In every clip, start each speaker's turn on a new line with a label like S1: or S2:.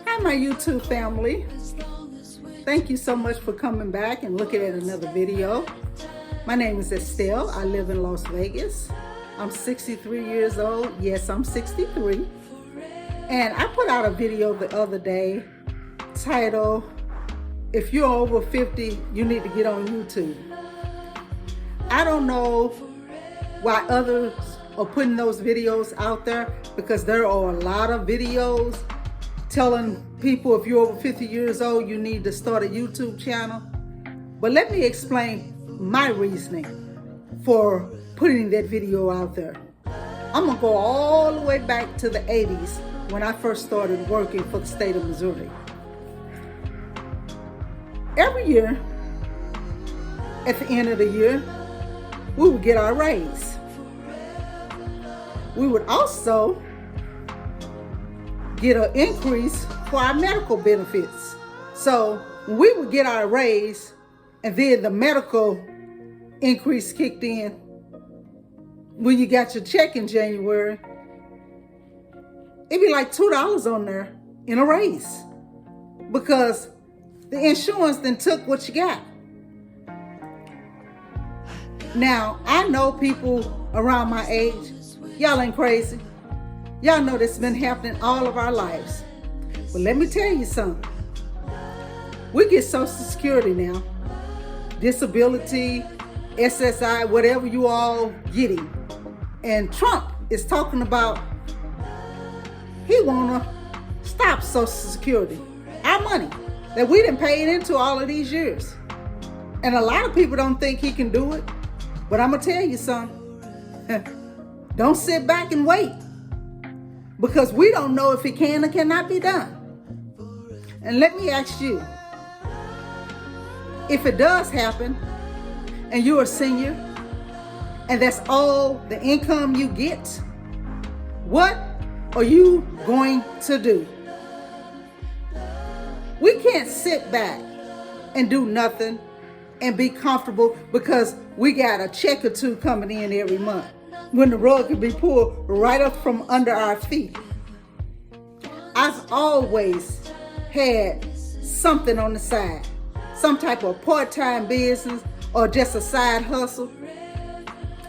S1: Hi, my YouTube family. Thank you so much for coming back and looking at another video. My name is Estelle. I live in Las Vegas. I'm 63 years old. Yes, I'm 63. And I put out a video the other day titled, "If you're over 50, you need to get on YouTube." I don't know why others are putting those videos out there, because there are a lot of videos telling people if you're over 50 years old, you need to start a YouTube channel. But let me explain my reasoning for putting that video out there. I'm gonna go all the way back to the 80s when I first started working for the state of Missouri. Every year, at the end of the year, we would get our raise. We would also get an increase for our medical benefits. So we would get our raise, and then the medical increase kicked in. When you got your check in January, it'd be like $2 on there in a raise, because the insurance then took what you got. Now, I know people around my age, y'all ain't crazy. Y'all know this has been happening all of our lives. But let me tell you something. We get Social Security now, disability, SSI, whatever you all getting. And Trump is talking about he wanna stop Social Security, our money that we done paid into all of these years. And a lot of people don't think he can do it. But I'm gonna tell you something. Don't sit back and wait, because we don't know if it can or cannot be done. And let me ask you, if it does happen and you're a senior and that's all the income you get, what are you going to do? We can't sit back and do nothing and be comfortable because we got a check or two coming in every month, when the rug could be pulled right up from under our feet. I've always had something on the side, some type of part-time business or just a side hustle.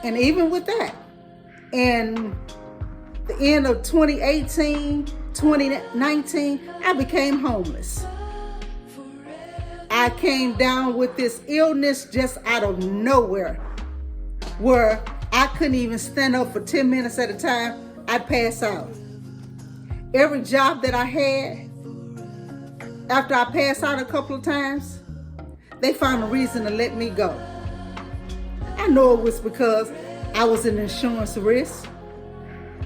S1: And even with that, in the end of 2018, 2019, I became homeless. I came down with this illness just out of nowhere, where I couldn't even stand up for 10 minutes at a time. I'd pass out. Every job that I had, after I passed out a couple of times, they found a reason to let me go. I know it was because I was an insurance risk.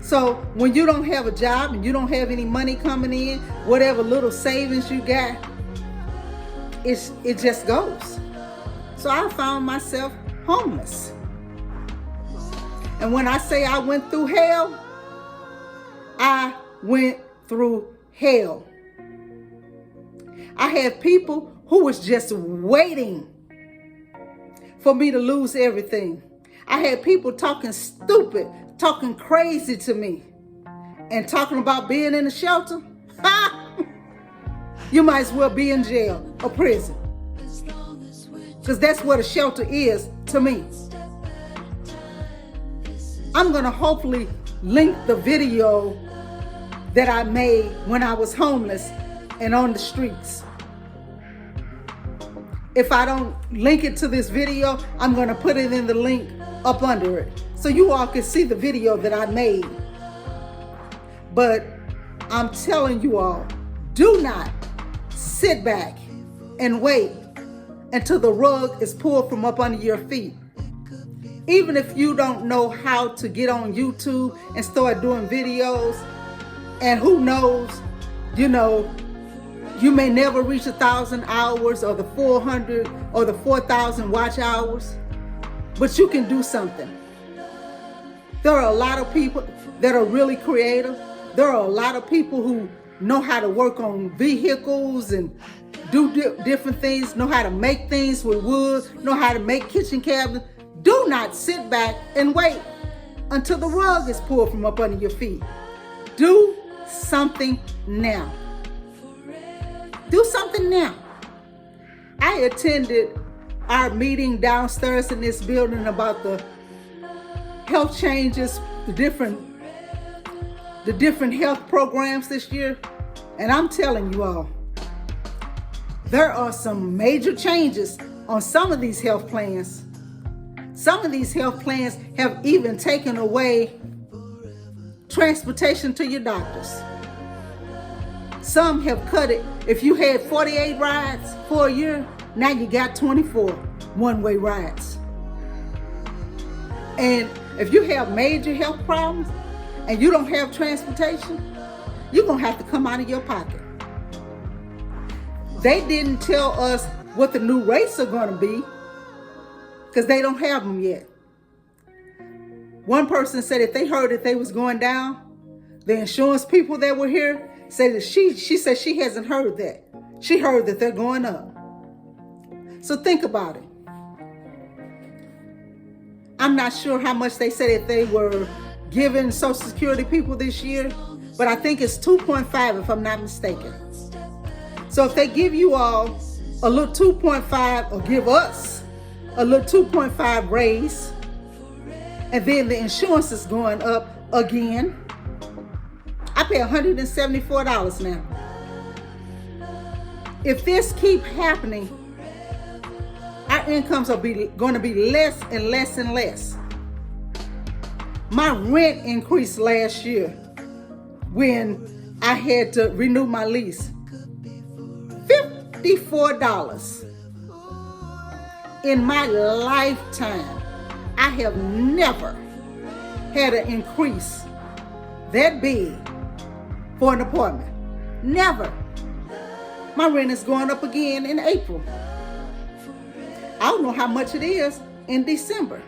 S1: So when you don't have a job and you don't have any money coming in, whatever little savings you got, it just goes. So I found myself homeless. And when I say I went through hell, I went through hell. I had people who was just waiting for me to lose everything. I had people talking stupid, talking crazy to me, and talking about being in a shelter. You might as well be in jail or prison, because that's what a shelter is to me. I'm gonna hopefully link the video that I made when I was homeless and on the streets. If I don't link it to this video, I'm gonna put it in the link up under it, so you all can see the video that I made. But I'm telling you all, do not sit back and wait until the rug is pulled from up under your feet. Even if you don't know how to get on YouTube and start doing videos, and who knows, you may never reach 1,000 hours or the 400 or the 4,000 watch hours, but you can do something. There are a lot of people that are really creative. There are a lot of people who know how to work on vehicles and do different things, know how to make things with wood, know how to make kitchen cabinets. Do not sit back and wait until the rug is pulled from up under your feet. Do something now. Do something now. I attended our meeting downstairs in this building about the health changes, the different health programs this year. And I'm telling you all, there are some major changes on some of these health plans. Some of these health plans have even taken away transportation to your doctors. Some have cut it. If you had 48 rides for a year, now you got 24 one-way rides. And if you have major health problems and you don't have transportation, you're going to have to come out of your pocket. They didn't tell us what the new rates are going to be because they don't have them yet. One person said if they heard that they was going down, the insurance people that were here said that she said she hasn't heard that. She heard that they're going up. So think about it. I'm not sure how much they said that they were giving Social Security people this year, but I think it's 2.5 if I'm not mistaken. So if they give you all a little 2.5 or give us a little 2.5 raise, and then the insurance is going up again, I pay $174 now. If this keep happening, our incomes are going to be less and less and less. My rent increased last year when I had to renew my lease. $54. In my lifetime, I have never had an increase that big for an apartment. Never. My rent is going up again in April. I don't know how much it is in December.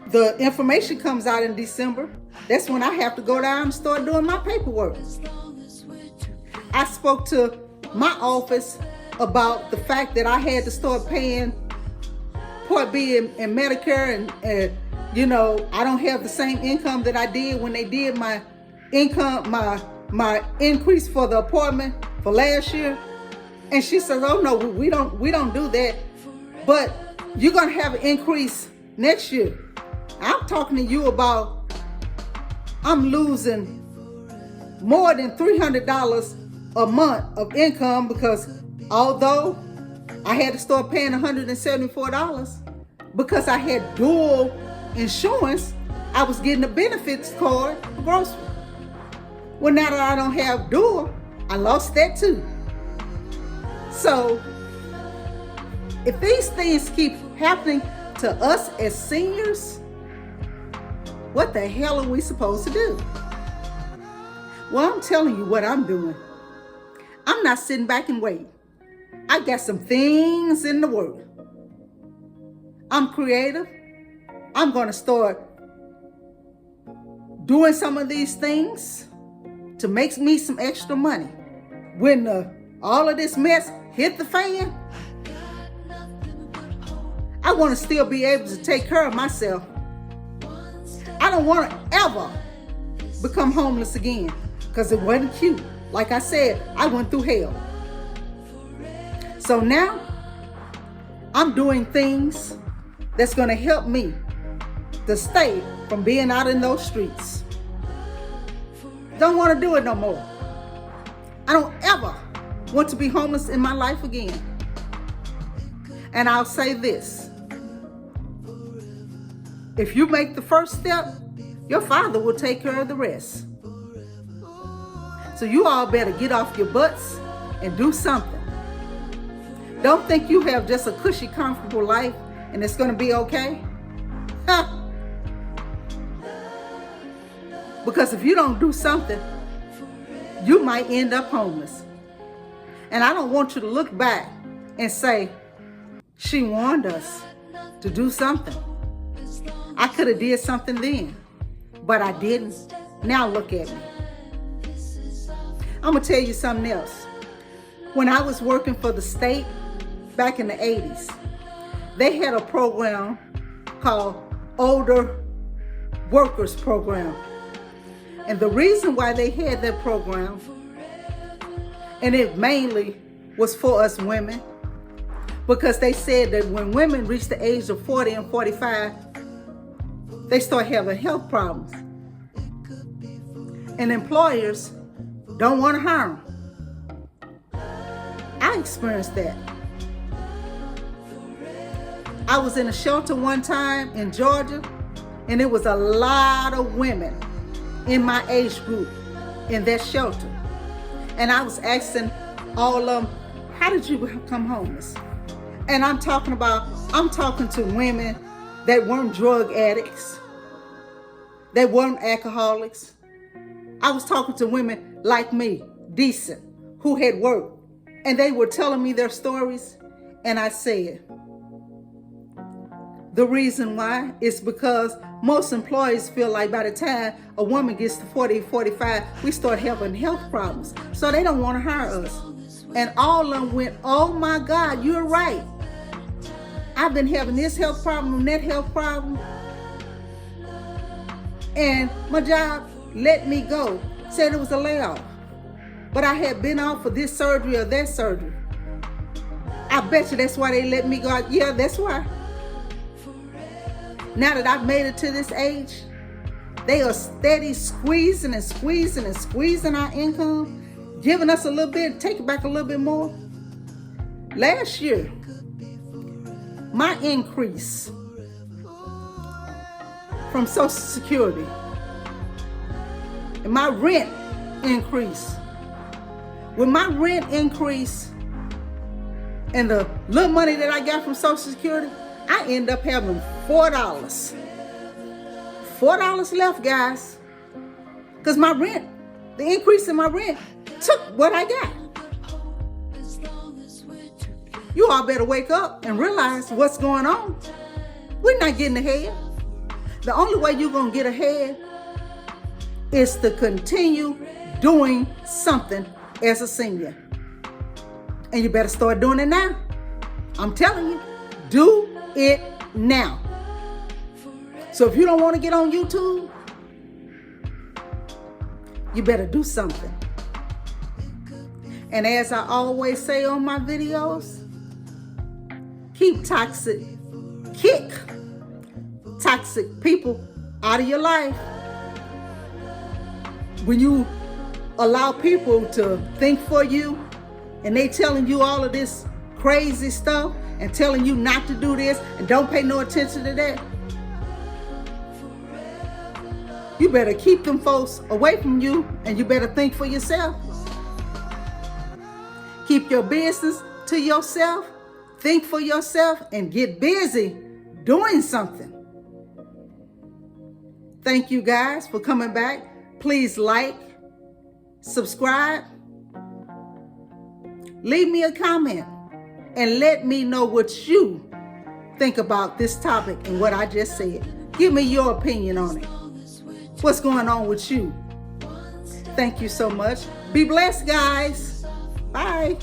S1: The information comes out in December. That's when I have to go down and start doing my paperwork. I spoke to my office about the fact that I had to start paying Part B and Medicare, and you know, I don't have the same income that I did when they did my income, my increase for the apartment for last year. And she says, "Oh no, we don't do that. But you're gonna have an increase next year." I'm talking to you about I'm losing more than $300 a month of income, because although I had to start paying $174 because I had dual insurance, I was getting a benefits card for grocery. Well, now that I don't have dual, I lost that too. So if these things keep happening to us as seniors, what the hell are we supposed to do? Well, I'm telling you what I'm doing. I'm not sitting back and waiting. I got some things in the works. I'm creative. I'm going to start doing some of these things to make me some extra money. When all of this mess hit the fan, I want to still be able to take care of myself. I don't want to ever become homeless again, because it wasn't cute. Like I said, I went through hell. So now I'm doing things that's going to help me to stay from being out in those streets. Don't want to do it no more. I don't ever want to be homeless in my life again. And I'll say this. If you make the first step, your Father will take care of the rest. So you all better get off your butts and do something. Don't think you have just a cushy, comfortable life and it's going to be okay. Because if you don't do something, you might end up homeless. And I don't want you to look back and say, "She warned us to do something. I could have did something then, but I didn't. Now look at me." I'm going to tell you something else. When I was working for the state back in the 80s, they had a program called Older Workers Program. And the reason why they had that program, and it mainly was for us women, because they said that when women reach the age of 40 and 45, they start having health problems. And employers don't want to hire them. I experienced that. I was in a shelter one time in Georgia, and it was a lot of women in my age group in that shelter. And I was asking all of them, how did you become homeless? And I'm talking to women that weren't drug addicts, that weren't alcoholics. I was talking to women like me, decent, who had work. And they were telling me their stories. And I said, the reason why is because most employees feel like by the time a woman gets to 40, 45, we start having health problems. So they don't want to hire us. And all of them went, oh my God, you're right. I've been having this health problem and that health problem. And my job let me go. Said it was a layoff. But I had been off for this surgery or that surgery. I bet you that's why they let me go. Yeah, that's why. Now that I've made it to this age, they are steady squeezing and squeezing and squeezing our income, giving us a little bit, taking back a little bit more. Last year, my increase from Social Security and my rent increase. With my rent increase and the little money that I got from Social Security, I end up having $4. $4 left, guys. Because my rent, the increase in my rent, took what I got. You all better wake up and realize what's going on. We're not getting ahead. The only way you're going to get ahead is to continue doing something as a senior. And you better start doing it now. I'm telling you, do it now. So if you don't want to get on YouTube, you better do something. And as I always say on my videos, kick toxic people out of your life. When you allow people to think for you and they telling you all of this crazy stuff and telling you not to do this and don't pay no attention to that, you better keep them folks away from you, and you better think for yourself. Keep your business to yourself, think for yourself, and get busy doing something. Thank you guys for coming back. Please like, subscribe, leave me a comment, and let me know what you think about this topic and what I just said. Give me your opinion on it. What's going on with you? Thank you so much. Be blessed, guys. Bye.